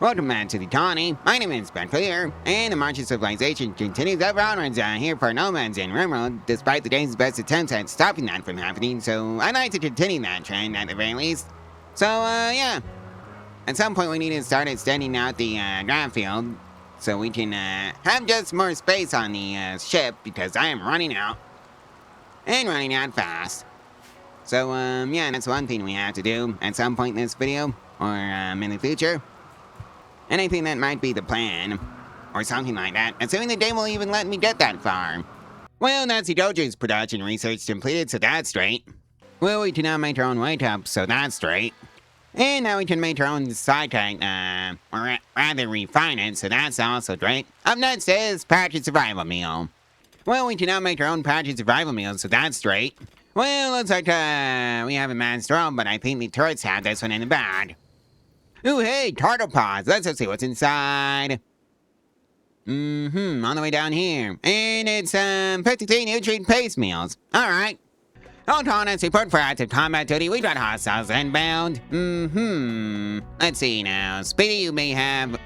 Welcome back to the colony. My name is Ben Clear, and the march of civilization continues ever onwards here for nomads in Rimworld, despite the game's best attempts at stopping that from happening, so I'd like to continue that trend at the very least. So, yeah. At some point we need to start extending out the draft field, so we can have just more space on the ship, because I am running out. And running out fast. So, yeah, that's one thing we have to do at some point in this video, or in the future. And I think that might be the plan, or something like that, assuming the game will even let me get that far. Well, that's the Dojo's production research completed, so that's straight. Well, we can now make our own weight up, so that's straight. And now we can make our own sci-fi, or rather refine it, so that's also great. Up next is Patrick Survival Meal. Well, we can now make our own Patrick Survival Meal, so that's straight. Well, looks like, we haven't managed our own, but I think the turrets have this one in the bag. Ooh, hey, turtle pods. Let's go see what's inside. On the way down here. And it's, 53 nutrient paste meals. Alright. Hold on, let's report for active combat duty. We got hostiles inbound. Let's see now. Speedy, you may have...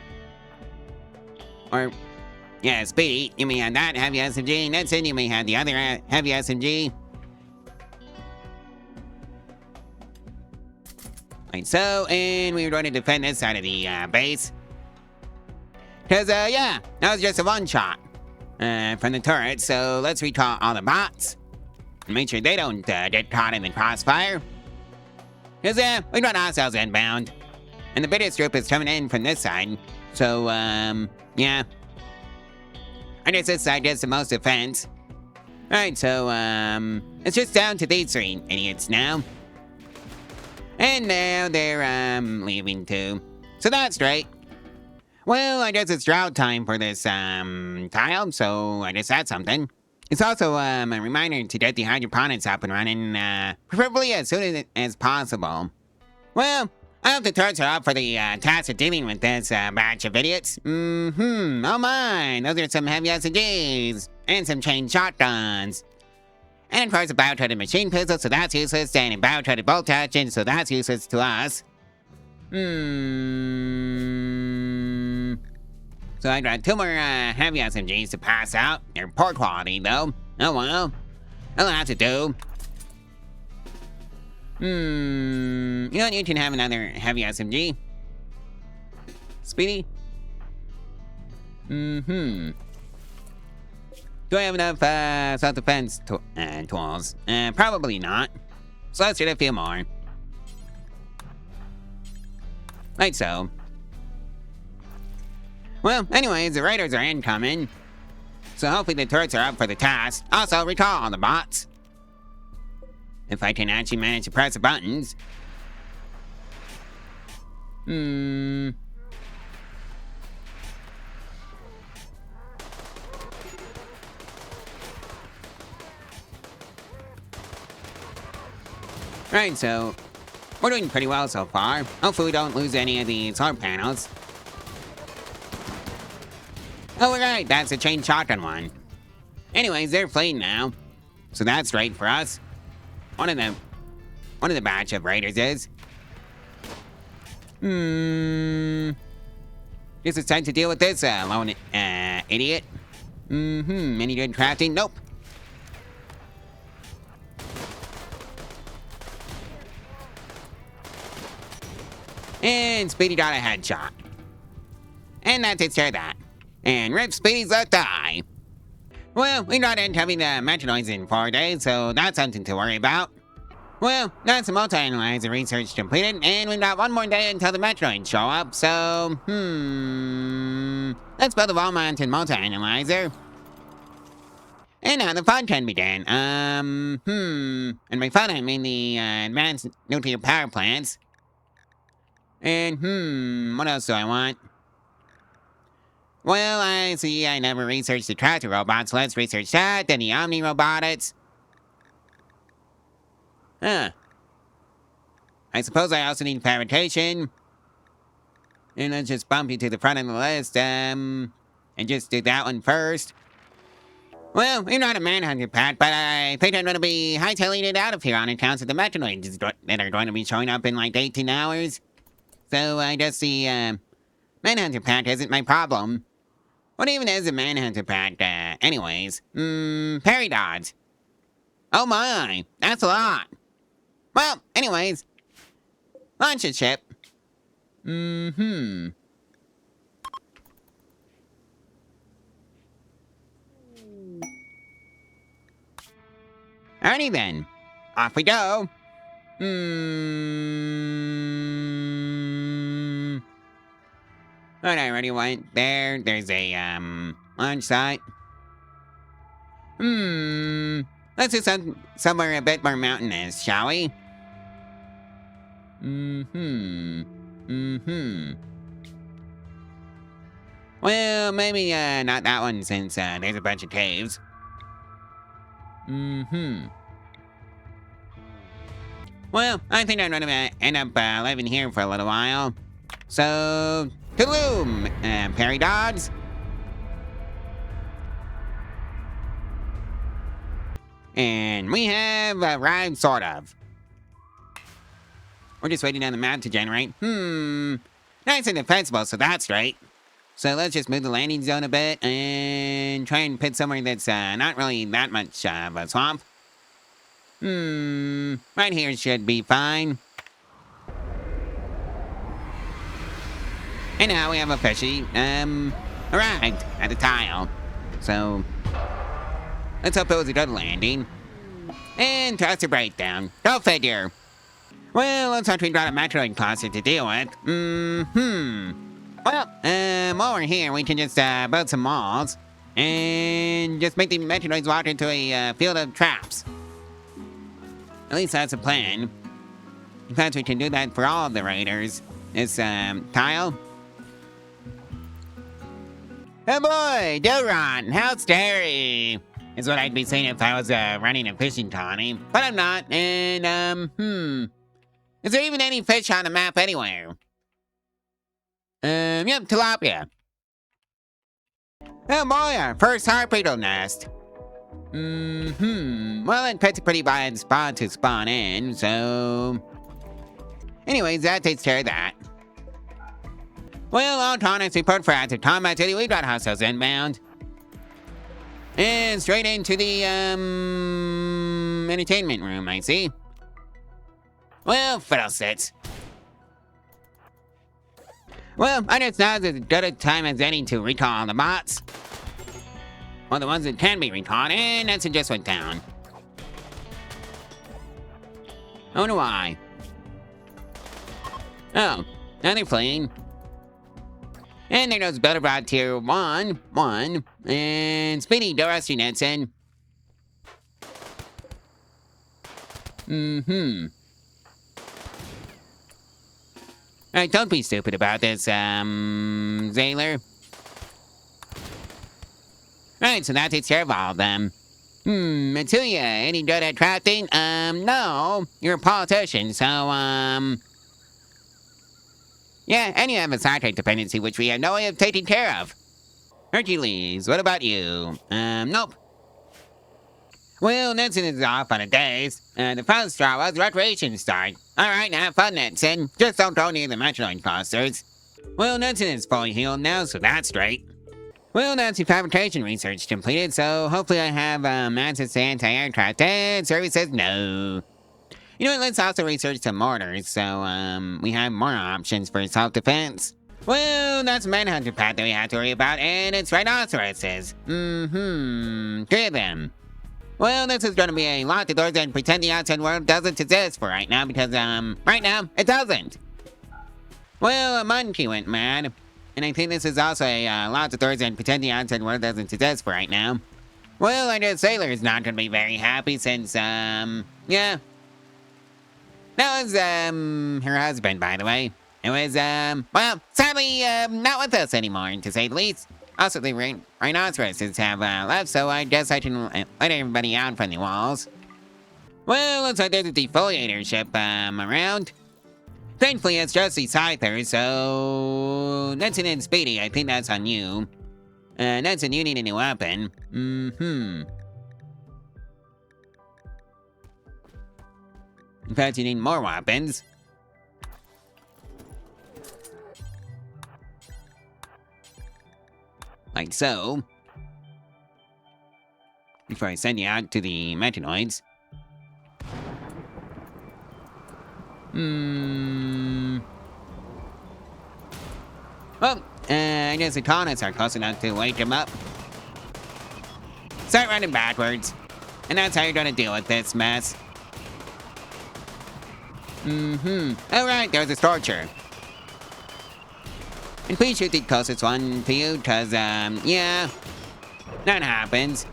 Yeah, Speedy, you may have that heavy SMG. Netson, you may have the other heavy SMG. Like so, and we were going to defend this side of the base. Cause, yeah, that was just a one-shot from the turret, so let's recall all the bots. And make sure they don't get caught in the crossfire. Cause, we got hostiles inbound. And the biggest group is coming in from this side. So, yeah. I guess this side gets the most defense. Alright, so, it's just down to these three idiots now. And now they're, leaving too. So that's great. Well, I guess it's drought time for this, tile, so I guess that's something. It's also, a reminder to get the hydroponics up and running, preferably as soon as possible. Well, I hope the turrets are up for the, task of dealing with this, batch of idiots. Oh my, those are some heavy SMGs. And some chain shotguns. And of course a bio-threaded machine pistol, so that's useless, and a bio-threaded bolt action, so that's useless to us. So I got 2 more heavy SMGs to pass out. They're poor quality though. Oh well. That'll have to do. You know what, you can have another heavy SMG. Speedy? Do I have enough self-defense tools? Probably not. So let's get a few more. Like so. Well, anyways, the raiders are incoming. So hopefully the turrets are up for the task. Also, recall all the bots. If I can actually manage to press the buttons. Right, so we're doing pretty well so far. Hopefully we don't lose any of the solar panels. Oh, right, that's the chain shotgun one. Anyways, they're fleeing now. So that's great for us. One of the batch of raiders is. Guess it's time to deal with this lone idiot. Any good crafting? Nope. And Speedy got a headshot. And that takes care of that. And rip Speedy's left eye. Well, we got into having the Mechanoids in 4 days, so that's something to worry about. Well, that's the multi-analyzer research completed, and we've got 1 more day until the Mechanoids show up, so, let's build a wall-mounted multi-analyzer. And now the fun can begin. And by fun I mean the advanced nuclear power plants. And, what else do I want? Well, I see I never researched the tractor robots, so let's research that, then the Omni robotics. I suppose I also need fabrication. And let's just bump you to the front of the list, and just do that one first. Well, you're not a manhunter, Pat, but I think I'm gonna be hightailing it out of here on account of the Mechanoids that are going to be showing up in like 18 hours. So I guess the Manhunter Pack isn't my problem. What even is a Manhunter Pack, anyways? Parry dodge. Oh my, that's a lot. Well, anyways, launch a ship. Alrighty then, off we go. What I already went there. There's a launch site. Let's do somewhere a bit more mountainous, shall we? Well, maybe not that one since there's a bunch of caves. Well, I think I'm gonna end up living here for a little while. So, Tulum, Perry Dogs. And we have arrived, sort of. We're just waiting on the map to generate. Nice and defensible, so that's right. So let's just move the landing zone a bit and try and pit somewhere that's not really that much of a swamp. Right here should be fine. And now we have officially arrived at the tile. So let's hope it was a good landing. And thruster breakdown. Go figure. Well, looks like we got a Mechanoid cluster to deal with. Well, while we're here, we can just build some walls and just make the Mechanoids walk into a field of traps. At least that's the plan. In fact, we can do that for all of the raiders. This tile. Oh boy, Doron, how scary! Is what I'd be saying if I was running a fishing colony, but I'm not. And is there even any fish on the map anywhere? Yep, tilapia. Oh boy, our first harp-beetle nest. Well, it picked a pretty bad spot to spawn in, so... Anyways, that takes care of that. Well, Autonomous report for active combat city. We've got hostiles inbound. And straight into the, entertainment room, I see. Well, fiddlesticks. Well, I guess now's as good a time as any to recall all the bots. Well, the ones that can be recalled, and that's just went down. I wonder why. Oh, now they're fleeing. And there goes Builderbot tier 1, and Speedy Dorothy Netson. Alright, don't be stupid about this, Zaylor. Alright, so that takes care of all of them. Matuya, any good at crafting? No, you're a politician, so, yeah, and you have a sidetrack dependency, which we have no way of taking care of. Hercules, what about you? Nope. Well, Netson is off on a days. The final straw was recreation start. Alright, now have fun, Netson. Just don't go near the Mechanoid clusters. Well, Netson is fully healed now, so that's great. Well, that's the fabrication research completed, so hopefully I have access to anti-aircraft. And service says no. You know what, let's also research some mortars, so we have more options for self-defense. Well, that's Manhunter Pack that we have to worry about, and it's rhinoceroses. 3 of them. Well, this is gonna be a lock the doors and pretend the outside world doesn't exist for right now, because, right now, it doesn't. Well, a monkey went mad. And I think this is also a lock the doors and pretend the outside world doesn't exist for right now. Well, I guess Sailor is not gonna be very happy since, yeah. That was, her husband, by the way. It was, well, sadly, not with us anymore, to say the least. Also, the rhinoceroses have, left, so I guess I can let everybody out from the walls. Well, looks like there's a defoliator ship, around. Thankfully, it's just the Scyther, so... Netson and Speedy, I think that's on you. Netson, you need a new weapon. In fact, you need more weapons. like so. Before I send you out to the Mechanoids. Well, I guess the colonists are close enough to wake him up. Start running backwards. And that's how you're gonna deal with this mess. Alright, there's a torture. And please shoot the closest one to you, cause, yeah. That happens.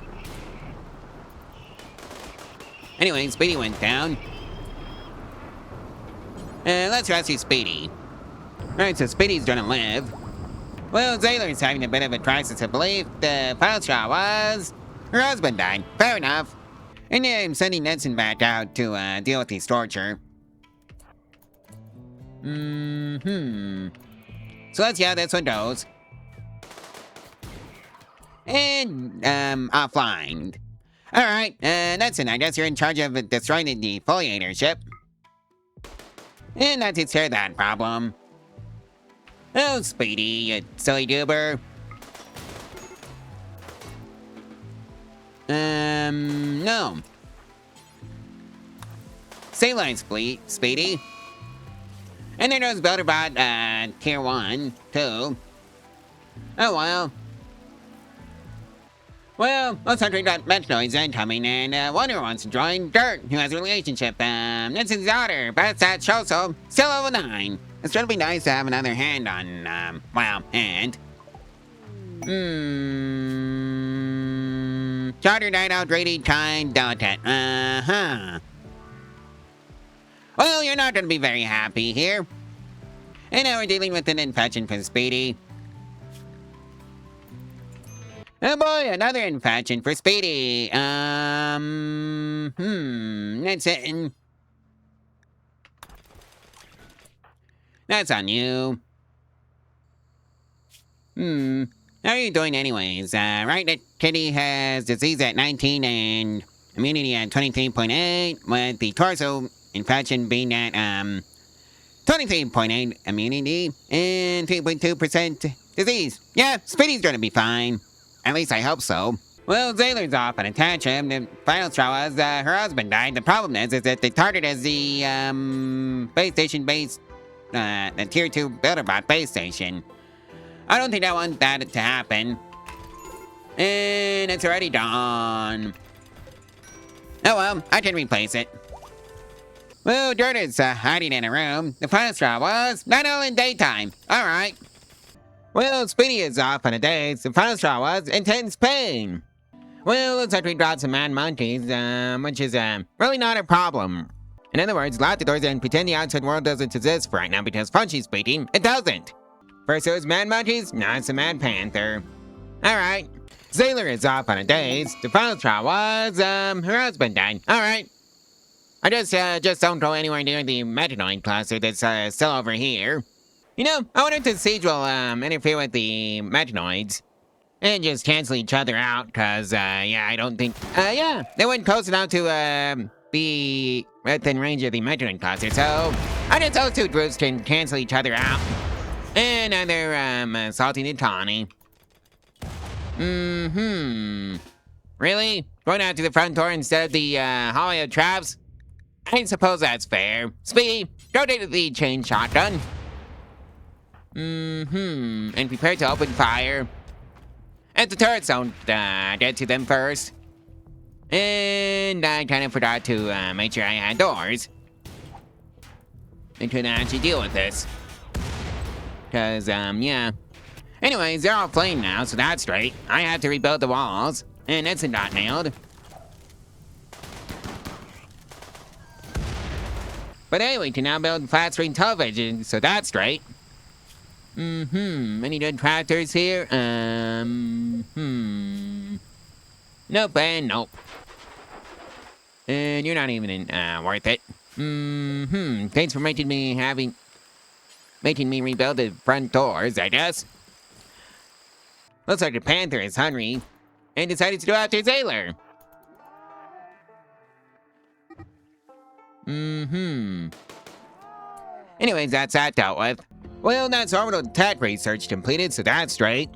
Anyway, Speedy went down. Let's rescue Speedy. Alright, so Speedy's gonna live. Well, Zayler's having a bit of a crisis of belief. The final straw was... her husband died. Fair enough. And I'm sending Nedson back out to, deal with his torture. So let's see how this one goes. And, offline. Alright, Nedson, I guess you're in charge of destroying the defoliator ship. And that takes care of that problem. Oh, Speedy, you silly goober. No. Stay lines, Speedy. And there goes Builderbot, Tier 1, too. Oh, well. Well, looks like we got Mechanoids incoming, and one who wants to join Dirt, who has a relationship. That's his daughter, but that Shoso, still level 9. It's gonna be nice to have another hand on, well, hand. Charter died out, rated kind, delicate. Well, you're not gonna be very happy here. And now we're dealing with an infection for Speedy. Oh boy, another infection for Speedy. That's it. That's on you. How are you doing anyways? Right, that Kitty has disease at 19 and immunity at 23.8, with the torso infection being at, 23.8 immunity and 3.2% disease. Yeah, Speedy's gonna be fine. At least I hope so. Well, Zayler's off on a tantrum. The final straw was, her husband died. The problem is that they targeted as the, base station base, the Tier 2 Builderbot base station. I don't think I want that to happen. And it's already dawn. Oh well, I can replace it. Well, Dirt is hiding in a room. The final straw was not all in daytime. Alright. Well, Speedy is off on a date. The final straw was intense pain. Well, looks like we got some mad monkeys, which is really not a problem. In other words, lock the doors and pretend the outside world doesn't exist for right now because functionally speaking, it doesn't. First it was mad monkeys, now it's a mad panther. Alright. Zayler is off on a date. The final straw was, her husband died. Alright. I just don't go anywhere near the Mechanoid cluster that's, still over here. You know, I wonder if the siege will, interfere with the Mechanoids. And just cancel each other out, cause, yeah, I don't think, yeah, they weren't close enough to, be within range of the Mechanoid cluster, so I guess those two groups can cancel each other out. And either, assaulting the Tawny. Really? Going out to the front door instead of the, hallway of traps? I suppose that's fair. Speedy, go to the chain shotgun. And prepare to open fire. And the turrets don't, get to them first. And I kind of forgot to, make sure I had doors. I couldn't actually deal with this. Cause, yeah. Anyways, they're all flame now, so that's great. I have to rebuild the walls. And it's not nailed. But hey, we can now build flat screen television, so that's great. Any good crafters here? Nope, and nope. And you're not even worth it. Thanks for making me rebuild the front doors, I guess. Looks like the Panther is hungry and decided to go after Zayler. Anyways, that's that dealt with. Well, that's orbital attack research completed, so that's straight.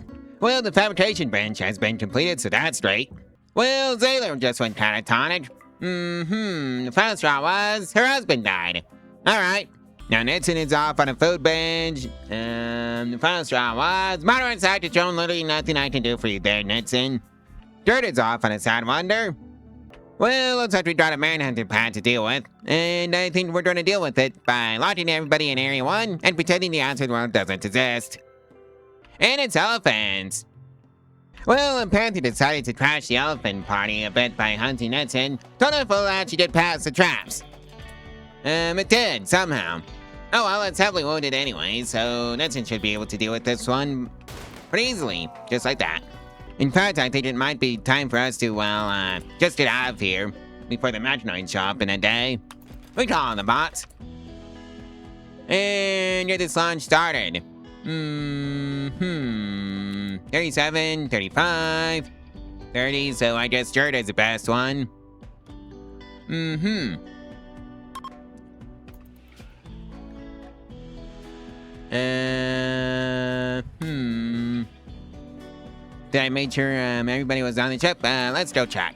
Well, the fabrication bench has been completed, so that's great. Well, Zayler just went catatonic. The final straw was her husband died. Alright. Now Nitson is off on a food binge. The final straw was moderate side to shown literally nothing I can do for you there, Nitson. Dirt is off on a sad wonder. Well, looks like we got a manhunter pad to deal with, and I think we're going to deal with it by locking everybody in Area 1 and pretending the outside world doesn't exist. And it's elephants. Well, apparently decided to crash the elephant party a bit by hunting Nitson. Don't know if we'll actually get past the traps. It did, somehow. Oh well, it's heavily wounded anyway, so Nitson should be able to deal with this one pretty easily, just like that. In fact, I think it might be time for us to, well, just get out of here before the Mechanoids show up in a day. We call on the bots. And get this launch started. 37, 35, 30, so I guess Dirt is the best one. Did I make sure everybody was on the ship? Let's go check.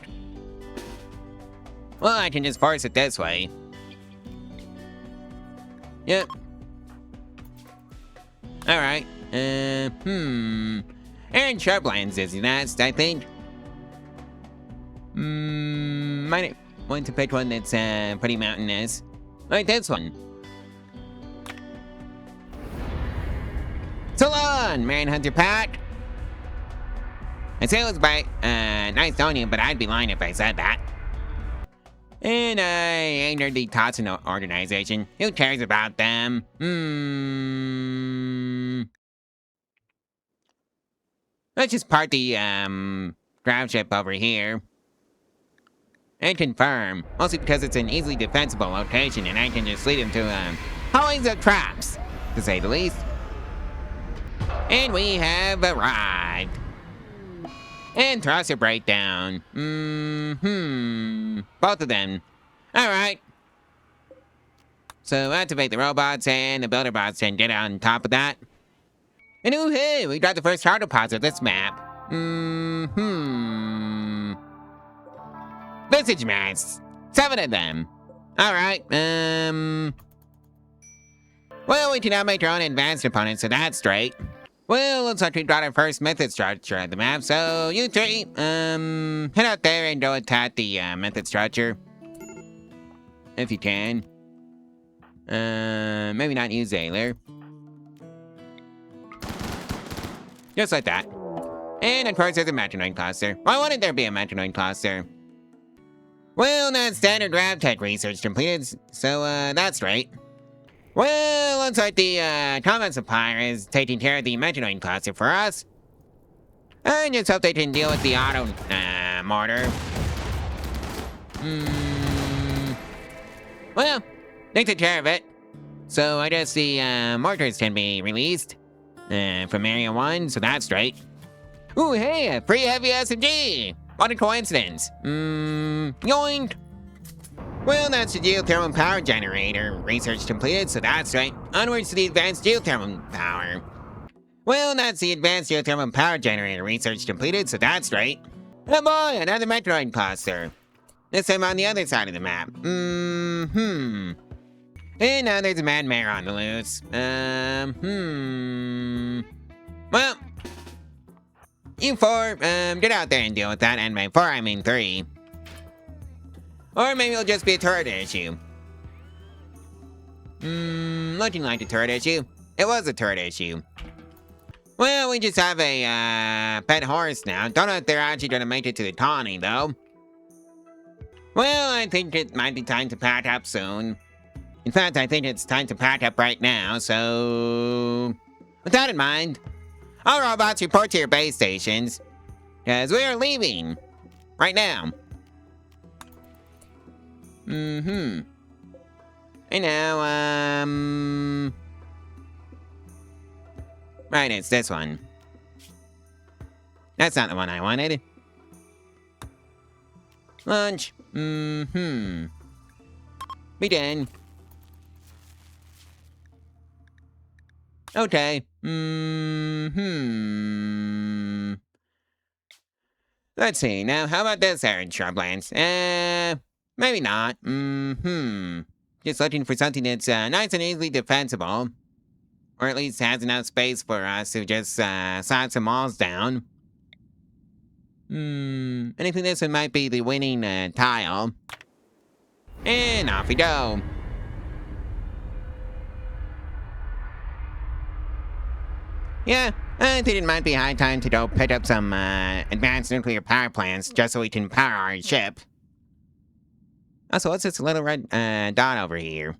Well, I can just force it this way. Yep. Alright. And shrublands is next, I think. Might want to pick one that's pretty mountainous. Like this one. So long, Manhunter Pack! I'd say it was by, nice knowing you, but I'd be lying if I said that. And I entered the Tatsun organization. Who cares about them? Let's just park the, ground ship over here. And confirm. Mostly because it's an easily defensible location and I can just lead them to, hauling of traps, to say the least. And we have arrived. And thruster breakdown. Both of them. Alright. So activate the robots and the builder bots and get on top of that. And ooh hey, we got the first hard deposit of this map. Visage masks. 7 of them. Alright, well, we can now make our own advanced opponents, so that's straight. Well, looks like we got our first method structure of the map, so you three, head out there and go attack the, method structure. If you can. Maybe not use Zayler. Just like that. And of course there's a Mechanoid cluster. Why wouldn't there be a Mechanoid cluster? Well, that's standard grab tech research completed, so, that's right. Well, looks like the, combat supplier is taking care of the Mechanoid cluster for us. I just hope they can deal with the auto, mortar. Well, they took care of it. So I guess the, mortars can be released, from Area 1, so that's great. Ooh, hey, a free heavy SMG! What a coincidence. Yoink! Well, that's the geothermal power generator. Research completed, so that's right. Onwards to the advanced geothermal power. Well, that's the advanced geothermal power generator. Research completed, so that's right. Oh boy, another Mechanoid cluster. This time on the other side of the map. And now there's a mad mare on the loose. Well, you 4, get out there and deal with that, and by 4 I mean 3. Or maybe it'll just be a turret issue. Looking like a turret issue. It was a turret issue. Well, we just have a, pet horse now. Don't know if they're actually gonna make it to the colony, though. Well, I think it might be time to pack up soon. In fact, I think it's time to pack up right now, so... With that in mind, all robots report to your base stations, because we are leaving. Right now. I know, right, it's this one. That's not the one I wanted. Launch. Be done. Okay. Let's see, now how about this arid shrublands? Maybe not. Just looking for something that's nice and easily defensible. Or at least has enough space for us to just slap some walls down. I think this one might be the winning tile. And off we go. Yeah, I think it might be high time to go pick up some advanced nuclear power plants just so we can power our ship. Also, what's this little red dot over here?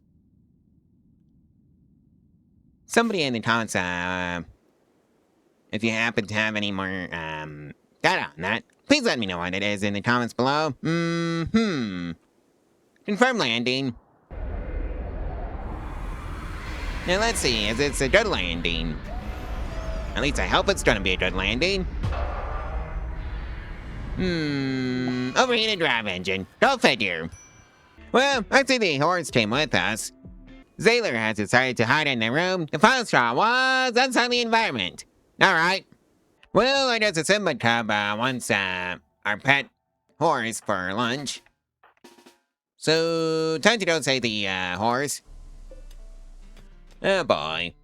Somebody in the comments, if you happen to have any more data on that, please let me know what it is in the comments below. Confirm landing. Now let's see, is it a good landing? At least I hope it's gonna be a good landing. Overheated drive engine. Go figure. Well, I see the horse came with us. Zayler has decided to hide in the room. The final straw was outside the environment. Alright. Well, I guess a Simba cub wants our pet horse for lunch. So, time to go say the horse. Oh boy.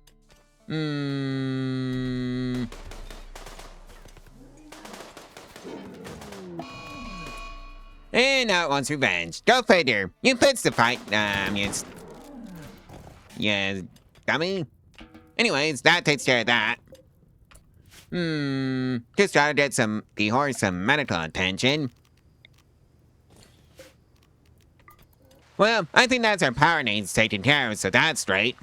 And now it wants revenge. Go figure. You pitched the fight. Yeah, dummy. Anyways, that takes care of that. Just try to get the horse some medical attention. Well, I think that's our power needs taken care of, so that's straight.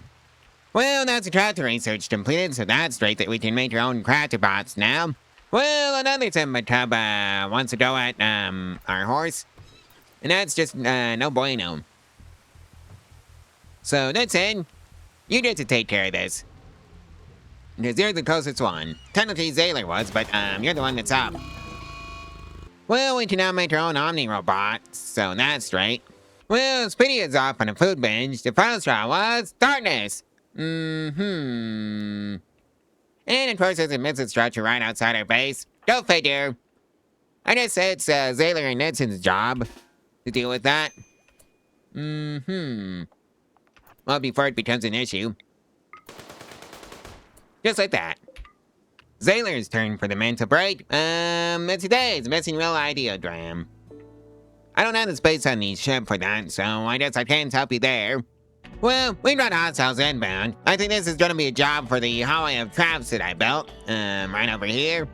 Well, that's the tractor research completed, so that's straight that we can make our own crafter bots now. Well, another Simba cub wants to go at our horse. And that's just no bueno. So that's it. You get to take care of this. Because you're the closest one. Technically Zayler was, but you're the one that's up. Well, we can now make our own Omni robot, so that's straight. Well, Speedy is off on a food binge. The final straw was darkness. And of course there's a missile structure right outside our base. Go figure. I guess it's Zayler and Nidson's job to deal with that. Well, before it becomes an issue. Just like that. Zayler's turn for the mental break. It's today's missing real ideogram. I don't have the space on the ship for that, so I guess I can't help you there. Well, we got hostiles inbound. I think this is gonna be a job for the hallway of traps that I built. Right over here.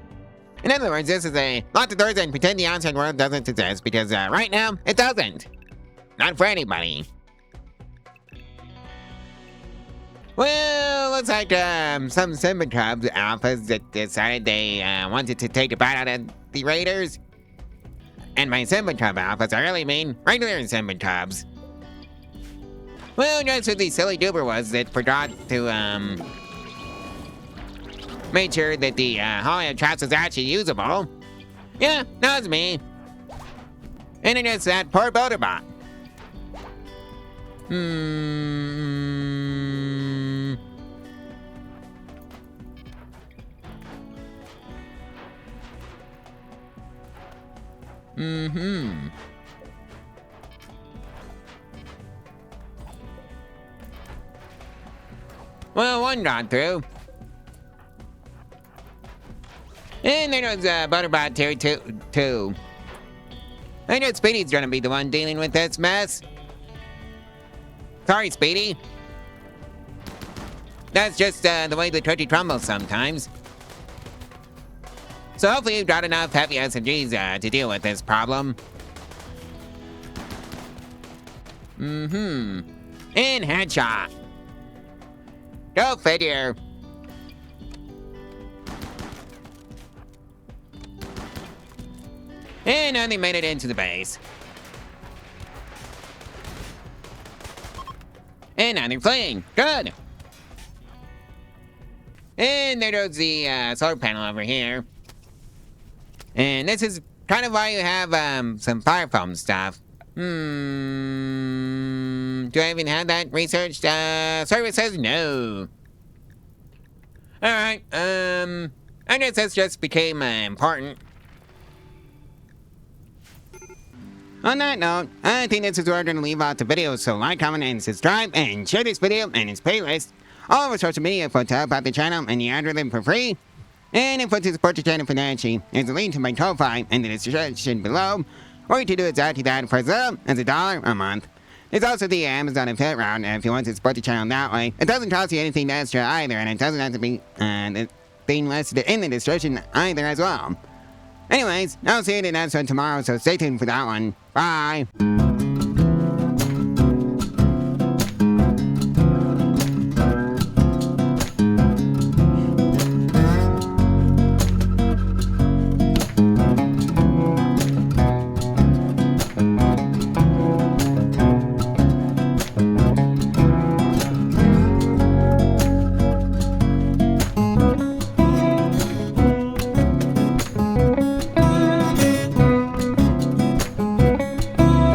In other words, this is a lock the doors and pretend the outside world doesn't exist, because right now, it doesn't. Not for anybody. Well, looks like some Simba Cubs alphas that decided they wanted to take a bite out of the Raiders. And by Simba Cub alphas, I really mean regular Simba Cubs. Well, just who the silly duper was that forgot to make sure that the hallway of traps was actually usable. Yeah, that was me. And it is that poor builder bot. Well, one got through. And there was Butterbot too. I know Speedy's gonna be the one dealing with this mess. Sorry, Speedy. That's just the way the cookie crumbles sometimes. So hopefully you've got enough heavy SMGs to deal with this problem. And headshot. Go figure. And now they made it into the base. And now they're fleeing. Good. And there goes the solar panel over here. And this is kind of why you have some fire foam stuff. Do I even have that researched? Service says no. Alright, I guess this just became important. On that note, I think this is where we're going to leave out the video, so like, comment, and subscribe, and share this video and its playlist, all of our social media for to help out the channel and the algorithm for free. And if you want to support the channel financially, there's a link to my Ko-Fi in the description below, or you can do exactly that for as little as $1 a month. There's also the Amazon affiliate route if you want to support the channel that way. It doesn't cost you anything extra either, and it doesn't have to be being listed in the description either as well. Anyways, I'll see you in the next one tomorrow, so stay tuned for that one. Bye!